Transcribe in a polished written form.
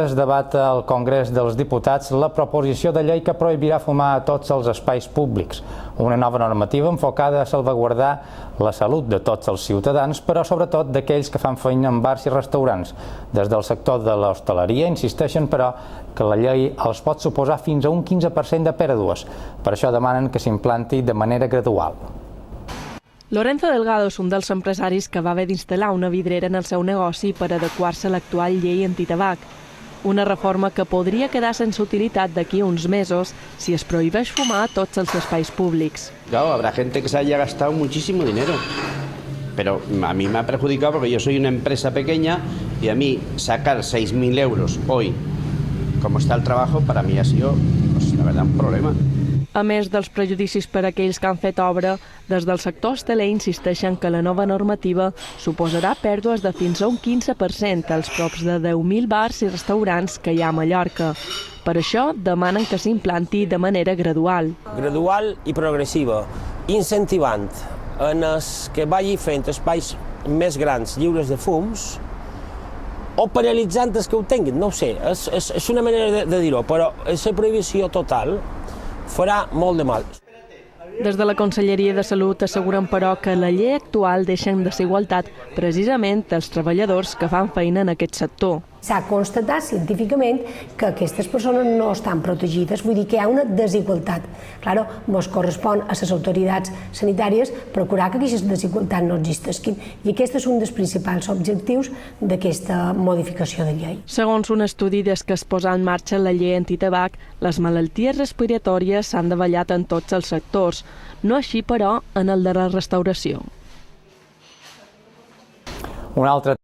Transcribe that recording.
Es debat al Congrés dels Diputats la proposició de llei que prohibirà fumar a tots els espais públics, una nova normativa enfocada a salvaguardar la salut de tots els ciutadans, però sobretot d'aquells que fan feina en bars i restaurants. Des del sector de l'hostaleria insisteixen, però, que la llei els pot suposar fins a un 15% de pèrdues. Per això demanen que s'implanti de manera gradual. Lorenzo Delgado és un dels empresaris que va haver d'instal·lar una vidrera en el seu negoci per adequar-se a l'actual llei antitabac. Una reforma que podria quedar sense utilitat d'aquí a uns mesos si es prohibeix fumar a tots els espais públics. Claro, habrá gente que se haya gastado muchísimo dinero, pero a mí me ha perjudicado porque yo soy una empresa pequeña y a mí sacar 6.000 euros hoy, como está el trabajo, para mí ha sido, pues, la verdad, un problema. A més dels prejudicis per a aquells que han fet obra, des del sector hosteler insisteixen que la nova normativa suposarà pèrdues de fins a un 15% als props de 10.000 bars i restaurants que hi ha a Mallorca. Per això demanen que s'implanti de manera gradual. Gradual i progressiva, incentivant en els que vagi fent espais més grans lliures de fums o penalitzant els que ho tinguin, no ho sé, és una manera de dir-ho, però la prohibició total farà molt de mal. Des de la Conselleria de Salut asseguren, però, que la llei actual deixa en desigualtat precisament els treballadors que fan feina en aquest sector. S'ha constatat científicament que aquestes persones no estan protegides, vull dir que hi ha una desigualtat. Claro, ens correspon a les autoritats sanitàries procurar que aquesta desigualtat no existeixi, i aquest és un dels principals objectius d'aquesta modificació de llei. Segons un estudi des que es posa en marxa la llei antitabac, les malalties respiratòries s'han davallat en tots els sectors, no així, però, en el de la restauració. Un altre